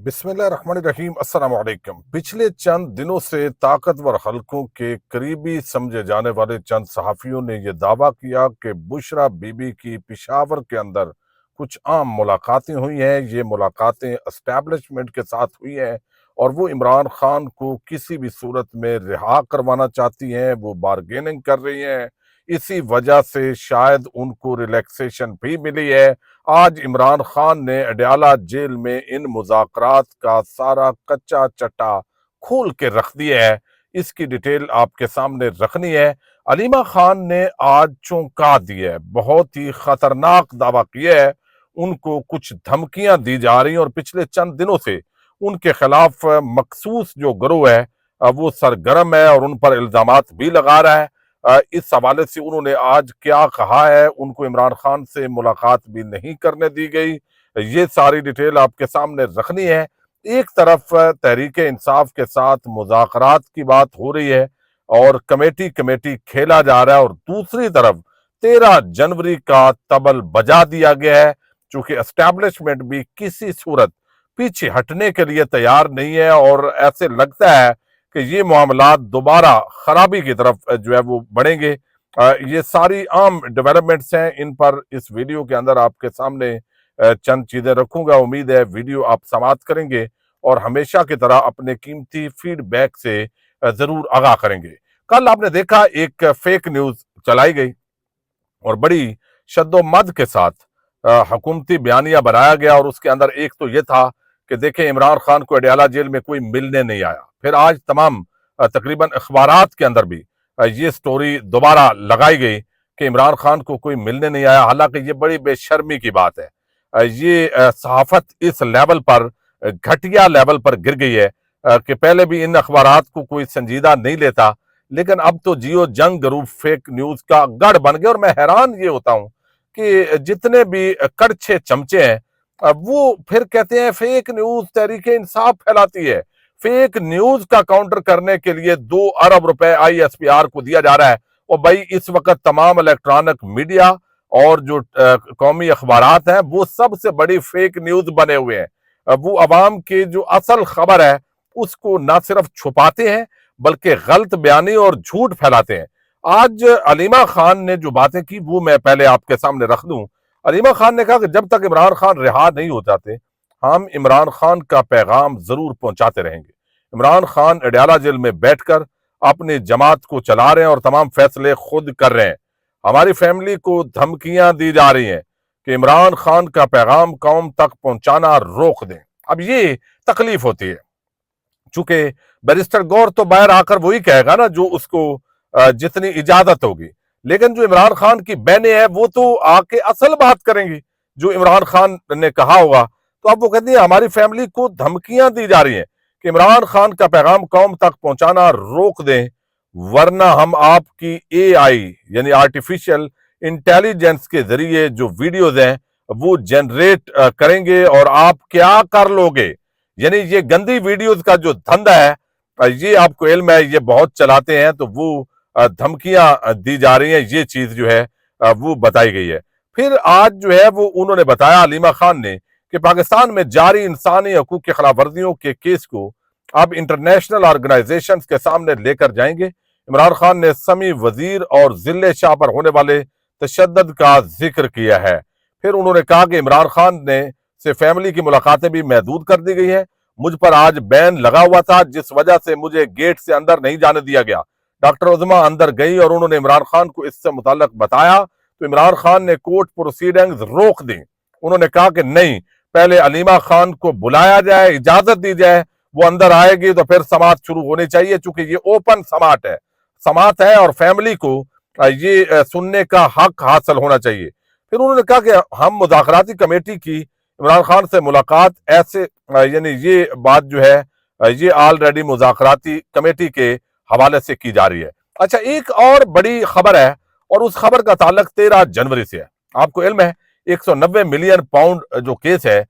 बिस्मिल्लाह रहमान रहीम। अस्सलाम वालेकुम। पिछले चंद दिनों से ताकतवर हलकों के करीबी समझे जाने वाले चंद सहाफियों ने यह दावा किया कि बुशरा बीबी की पिशावर के अंदर कुछ आम मुलाकातें हुई हैं। ये मुलाकातें एस्टैब्लिशमेंट के साथ हुई हैं और वो इमरान खान को किसी भी सूरत में रिहा करवाना चाहती हैं। वो बारगेनिंग कर रही हैं, इसी वजह से शायद उनको रिलैक्सेशन भी मिली है। आज इमरान खान ने अडयाला जेल में इन मुज़ाकरात का सारा कच्चा चट्टा खोल के रख दिया है। इसकी डिटेल आपके सामने रखनी है। अलीमा खान ने आज चौंका दिया है, बहुत ही खतरनाक दावा किया है। उनको कुछ धमकियां दी जा रही हैं और पिछले चंद दिनों से उनके खिलाफ मखसूस जो गिरोह है वो सरगर्म है और उन पर इल्जामात भी लगा रहा है। इस हवाले से उन्होंने आज क्या कहा है, उनको इमरान खान से मुलाकात भी नहीं करने दी गई, ये सारी डिटेल आपके सामने रखनी है। एक तरफ तहरीक इंसाफ के साथ मुज़ाकरात की बात हो रही है और कमेटी कमेटी खेला जा रहा है, और दूसरी तरफ 13 जनवरी का तबल बजा दिया गया है। चूंकि एस्टैब्लिशमेंट भी किसी सूरत पीछे हटने के लिए तैयार नहीं है और ऐसे लगता है कि ये मामला दोबारा खराबी की तरफ जो है वो बढ़ेंगे। ये सारी आम डेवलपमेंट्स हैं, इन पर इस वीडियो के अंदर आपके सामने चंद चीजें रखूंगा। उम्मीद है वीडियो आप समाप्त करेंगे और हमेशा की तरह अपने कीमती फीडबैक से जरूर आगाह करेंगे। कल आपने देखा एक फेक न्यूज चलाई गई और बड़ी शद्दोमद के साथ हुकूमती बयानिया बनाया गया, और उसके अंदर एक तो ये था कि देखें इमरान खान को अडयाला जेल में कोई मिलने नहीं आया। फिर आज तमाम तकरीबन अखबारात के अंदर भी ये स्टोरी दोबारा लगाई गई कि इमरान खान को कोई मिलने नहीं आया। हालांकि ये बड़ी बेशर्मी की बात है। ये सहाफत इस लेवल पर, घटिया लेवल पर गिर गई है कि पहले भी इन अखबारात को कोई संजीदा नहीं लेता, लेकिन अब तो जियो जंग ग्रुप फेक न्यूज का गढ़ बन गया। और मैं हैरान ये होता हूं कि जितने भी कड़छे चमचे हैं वो फिर कहते हैं फेक न्यूज तहरीक इंसाफ फैलाती है। फेक न्यूज का काउंटर करने के लिए 2 अरब रुपए ISPR को दिया जा रहा है। और भाई इस वक्त तमाम इलेक्ट्रॉनिक मीडिया और जो कौमी अखबारात हैं वो सबसे बड़ी फेक न्यूज बने हुए हैं। वो अवाम के जो असल खबर है उसको ना सिर्फ छुपाते हैं बल्कि गलत बयानी और झूठ फैलाते हैं। आज अलीमा खान ने जो बातें की वो मैं पहले आपके सामने रख दूं। अलीमा खान ने कहा कि जब तक इमरान खान रिहा नहीं हो जाते हम इमरान खान का पैगाम जरूर पहुंचाते रहेंगे। इमरान खान अडयाला जेल में बैठकर अपनी जमात को चला रहे हैं और तमाम फैसले खुद कर रहे हैं। हमारी फैमिली को धमकियां दी जा रही हैं कि इमरान खान का पैगाम कौम तक पहुंचाना रोक दें। अब ये तकलीफ होती है, चूंकि बैरिस्टर गौर तो बाहर आकर वही कहेगा ना जो उसको जितनी इजाजत होगी, लेकिन जो इमरान खान की बहनें हैं वो तो आके असल बात करेंगी जो इमरान खान ने कहा होगा। तो अब वो कहती है हमारी फैमिली को धमकियां दी जा रही हैं कि इमरान खान का पैगाम कौम तक पहुंचाना रोक दें, वरना हम आपकी AI यानी आर्टिफिशियल इंटेलिजेंस के जरिए जो वीडियोज हैं वो जनरेट करेंगे और आप क्या कर लोगे। यानी ये गंदी वीडियोज का जो धंधा है ये आपको इल्म है, ये बहुत चलाते हैं। तो वो धमकियां दी जा रही हैं, ये चीज जो है वो बताई गई है। फिर आज जो है वो उन्होंने बताया अलीमा खान ने कि पाकिस्तान में जारी इंसानी हकूक की खिलाफ वर्जियों के केस को अब इंटरनेशनल ऑर्गेनाइजेशन के सामने लेकर जाएंगे। इमरान खान ने समी वजीर और जिले शाह पर होने वाले तशद्दुद का जिक्र किया है। फिर उन्होंने कहा कि इमरान खान ने से फैमिली की मुलाकातें भी महदूद कर दी गई है। मुझ पर आज बैन लगा हुआ था जिस वजह से मुझे गेट से अंदर नहीं जाने दिया गया। डॉक्टर उज़मा अंदर गई और उन्होंने इमरान खान को इससे मुताल्लिक बताया तो इमरान खान ने कोर्ट प्रोसीडिंग्स रोक दी। उन्होंने कहा कि नहीं, पहले अलीमा खान को बुलाया जाए, इजाजत दी जाए, वो अंदर आएगी तो फिर समात शुरू होनी चाहिए, चूंकि ये ओपन समात है और फैमिली को ये सुनने का हक हासिल होना चाहिए। फिर उन्होंने कहा कि हम मुज़ाकराती कमेटी की इमरान खान से मुलाकात ऐसे यानी ये बात जो है ये ऑलरेडी मुज़ाकराती कमेटी के हवाले से की जा रही है। अच्छा, एक और बड़ी खबर है और उस खबर का ताल्लुक 13 जनवरी से है। आपको इल्म है 190 मिलियन पाउंड जो केस है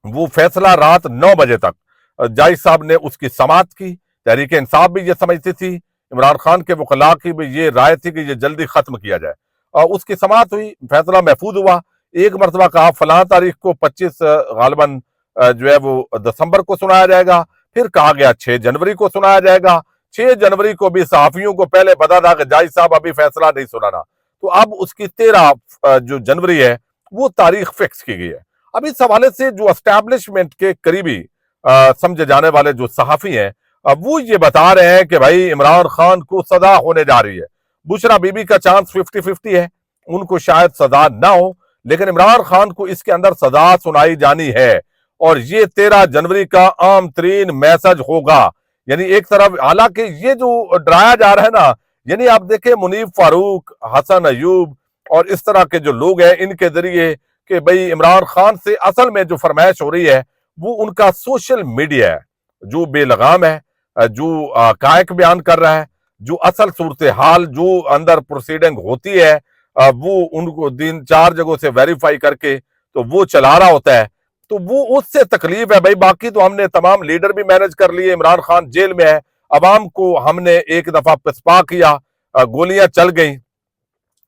वो फैसला रात 9 बजे तक जज साहब ने उसकी समाअत की। तहरीक इंसाफ भी ये समझती थी, इमरान खान के वकला की भी ये राय थी कि ये जल्दी खत्म किया जाए, और उसकी समाअत हुई, फैसला महफूज हुआ। एक मरतबा कहा फलां तारीख को 25 गालिबन जो है वो दिसंबर को सुनाया जाएगा, फिर कहा गया 6 जनवरी को सुनाया जाएगा। 6 जनवरी को भी सहाफियों को पहले पता था कि जाहिद साहब अभी फैसला नहीं सुनाना, तो अब उसकी 13 जो जनवरी है वो तारीख फिक्स की गई है। अब इस हवाले से जो एस्टैब्लिशमेंट के करीबी समझे जाने वाले जो सहाफी हैं, अब वो ये बता रहे हैं कि भाई इमरान खान को सजा होने जा रही है। बुशरा बीबी का चांस 50-50 है, उनको शायद सजा ना हो, लेकिन इमरान खान को इसके अंदर सजा सुनाई जानी है और ये 13 जनवरी का आम तरीन मैसेज होगा। यानी एक तरफ, हालांकि ये जो डराया जा रहा है ना, यानी आप देखें मुनीब फारूक, हसन अयूब और इस तरह के जो लोग हैं, इनके जरिए कि भाई इमरान खान से असल में जो फरमाइश हो रही है वो उनका सोशल मीडिया है जो बेलगाम है, जो कायक बयान कर रहा है, जो असल सूरत हाल जो अंदर प्रोसीडिंग होती है वो उनको 3-4 जगहों से वेरीफाई करके तो वो चला रहा होता है। तो वो उससे तकलीफ है भाई। बाकी तो हमने तमाम लीडर भी मैनेज कर लिए, इमरान खान जेल में है, अवाम को हमने एक दफा पिसपा किया, गोलियां चल गई।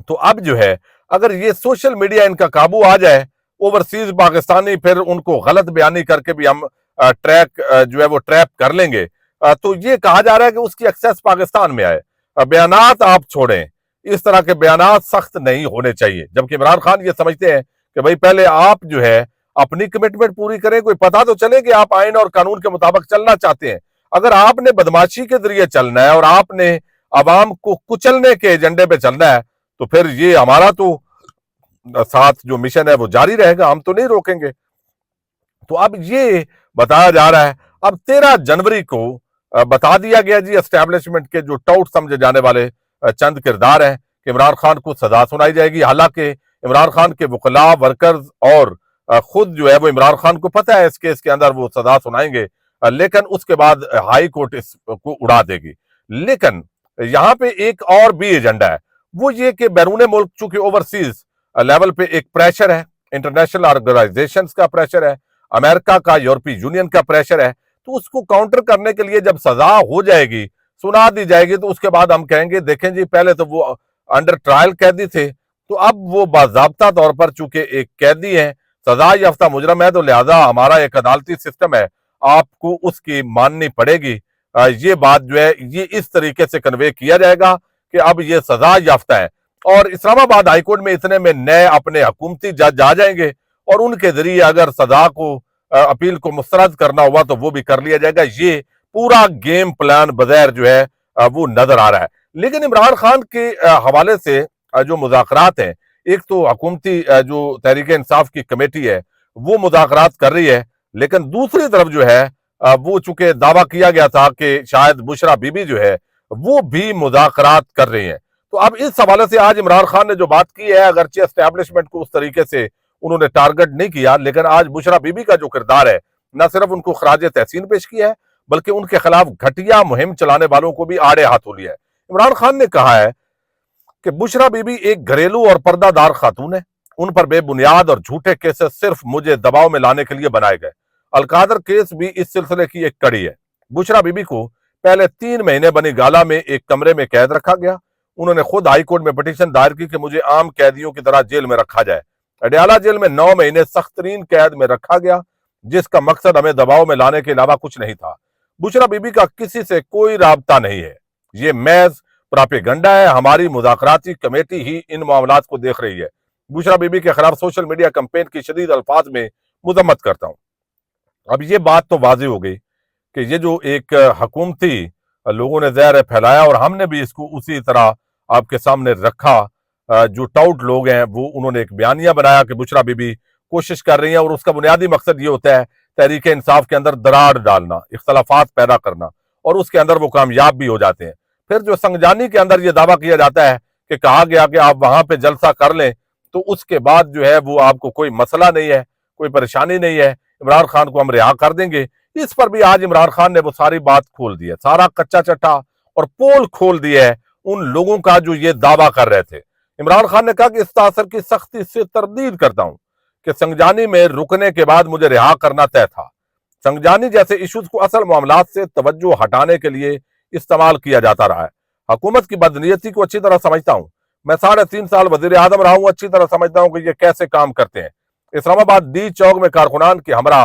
तो अब जो है अगर ये सोशल मीडिया इनका काबू आ जाए, ओवरसीज पाकिस्तानी फिर उनको गलत बयानी करके भी हम ट्रैक जो है वो ट्रैप कर लेंगे। तो ये कहा जा रहा है कि उसकी एक्सेस पाकिस्तान में आए। बयानात आप छोड़ें, इस तरह के बयानात सख्त नहीं होने चाहिए, जबकि इमरान खान ये समझते हैं कि भाई पहले आप जो है अपनी कमिटमेंट पूरी करें, कोई पता तो चले कि आप आइन और कानून के मुताबिक चलना चाहते हैं। अगर आपने बदमाशी के जरिए चलना है और आपने अवाम को कुचलने के एजेंडे पे चलना है, तो फिर ये हमारा तो साथ जो मिशन है वो जारी रहेगा, हम तो नहीं रोकेंगे। तो अब ये बताया जा रहा है, अब 13 जनवरी को बता दिया गया जी, एस्टैब्लिशमेंट के जो टाउट समझे जाने वाले चंद किरदार हैं कि इमरान खान को सजा सुनाई जाएगी। हालांकि इमरान खान के वकला, वर्कर्स और खुद जो है वो इमरान खान को पता है इस केस के अंदर वो सजा सुनाएंगे, लेकिन उसके बाद हाई कोर्ट इसको उड़ा देगी। लेकिन यहाँ पे एक और भी एजेंडा है, वो ये कि बैरून मुल्क चूंकि ओवरसीज लेवल पे एक प्रेशर है, इंटरनेशनल ऑर्गेनाइजेशंस का प्रेशर है, अमेरिका का, यूरोपीय यूनियन का प्रेशर है, तो उसको काउंटर करने के लिए जब सजा हो जाएगी, सुना दी जाएगी, तो उसके बाद हम कहेंगे देखें जी पहले तो वो अंडर ट्रायल कैदी थे, तो अब वो बाज़ाब्ता तौर पर चूंकि एक कैदी है, सजा याफ्ता मुजरम है, तो लिहाजा हमारा एक अदालती सिस्टम है, आपको उसकी माननी पड़ेगी। ये बात जो है ये इस तरीके से कन्वे किया जाएगा कि अब ये सजा याफ्ता है। और इस्लामाबाद हाईकोर्ट में इतने में नए अपने हुकूमती जज आ जाएंगे और उनके जरिए अगर सजा को अपील को मुस्तरद करना हुआ तो वो भी कर लिया जाएगा। ये पूरा गेम प्लान बगैर जो है वो नजर आ रहा है। लेकिन इमरान खान के हवाले से जो मुज़ाकरात हैं, एक तो हुकूमती जो तहरीक इंसाफ की कमेटी है वो मुज़ाकरात कर रही है, लेकिन दूसरी तरफ जो है वो चूंकि दावा किया गया था कि शायद बुशरा बीबी जो है वो भी मुज़ाकरात कर रही है। तो अब इस हवाले से आज इमरान खान ने जो बात की है, अगरचे एस्टैब्लिशमेंट को उस तरीके से उन्होंने टारगेट नहीं किया, लेकिन आज बुशरा बीबी का जो किरदार है, न सिर्फ उनको खराज तहसीन पेश किया है बल्कि उनके खिलाफ घटिया मुहिम चलाने वालों को भी आड़े हाथों लिया है। इमरान खान ने कहा है कि बुशरा बीबी एक घरेलू और पर्दादार खातून है, उन पर बेबुनियाद और झूठे केसेस सिर्फ मुझे दबाव में लाने के लिए बनाए गए। अलकादर केस भी इस सिलसिले की एक कड़ी है। बुशरा बीबी को पहले 3 महीने बनी गाला में एक कमरे में कैद रखा गया। उन्होंने खुद हाईकोर्ट में पिटीशन दायर की कि मुझे आम कैदियों की तरह जेल में रखा जाए। अडयाला जेल में 9 महीने सख्त तरीन कैद में रखा गया, जिसका मकसद हमें दबाव में लाने के अलावा कुछ नहीं था। बुशरा बीबी का किसी से कोई राबता नहीं है, ये महज प्रोपेगेंडा है। हमारी मुज़ाकराती कमेटी ही इन मामलात को देख रही है। बुशरा बीबी के खिलाफ सोशल मीडिया कैंपेन की शदीद अल्फाज में मुजम्मत करता हूं। अब ये बात तो वाज़ेह हो गई कि ये जो एक हुकूमती लोगों ने ज़हर फैलाया और हमने भी इसको उसी तरह आपके सामने रखा। जो टाउट लोग हैं वो उन्होंने एक बयानिया बनाया कि बुशरा बीबी कोशिश कर रही है और उसका बुनियादी मकसद ये होता है तहरीक इंसाफ के अंदर दरार डालना, इख्तलाफात पैदा करना, और उसके अंदर वो कामयाब भी हो जाते हैं। फिर जो संगजानी के अंदर ये दावा किया जाता है कि कहा गया कि आप वहां पे जलसा कर लें तो उसके बाद जो है वो आपको कोई मसला नहीं है, कोई परेशानी नहीं है, इमरान खान को हम रिहा कर देंगे। इस पर भी आज इमरान खान ने वो सारी बात खोल दी है, सारा कच्चा चट्टा और पोल खोल दिया है उन लोगों का जो ये दावा कर रहे थे। इमरान खान ने कहा कि इस तासर की सख्ती से तरदीद करता हूं कि संगजानी में रुकने के बाद मुझे रिहा करना तय था। संगजानी जैसे इशूज को असल मामलात से तवज्जो हटाने के लिए इस्तेमाल किया जाता रहा है। हुकूमत की बदनीयती को अच्छी तरह समझता हूं। मैं 3.5 साल वजीर आजम रहा हूं, अच्छी तरह समझता हूं कि ये कैसे काम करते हैं। इस्लामाबाद डी चौक में कारकुनान के हमरा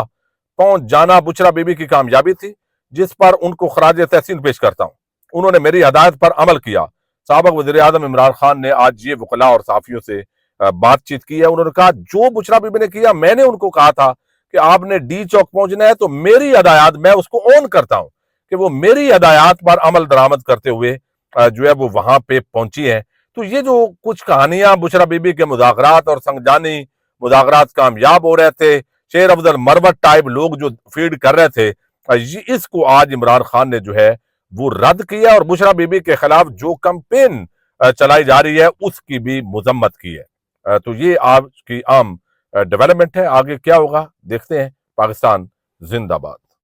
پہنچ جانا بشرا بی بی کی کامیابی تھی، جس پر ان کو خراج تحسین پیش کرتا ہوں۔ انہوں نے میری ہدایت پر عمل کیا۔ سابق وزیر اعظم عمران خان نے آج یہ وکلاء اور صحافیوں سے بات چیت کی ہے۔ انہوں نے کہا جو بشرا بی بی نے کیا، میں نے ان کو کہا تھا کہ آپ نے ڈی چوک پہنچنا ہے تو میری ہدایات، میں اس کو اون کرتا ہوں کہ وہ میری ہدایات پر عمل درآمد کرتے ہوئے جو ہے وہ وہاں پہ پہنچی ہیں۔ تو یہ جو کچھ کہانیاں بشرا بی بی کے مذاکرات اور سنگجانی مذاکرات کامیاب ہو رہے تھے، شیر افضل مروت ٹائپ لوگ جو فیڈ کر رہے تھے، اس کو آج عمران خان نے جو ہے وہ رد کیا اور بشرا بی بی کے خلاف جو کمپین چلائی جا رہی ہے اس کی بھی مذمت کی ہے۔ تو یہ آج کی عام ڈیولپمنٹ ہے۔ آگے کیا ہوگا دیکھتے ہیں۔ پاکستان زندہ باد۔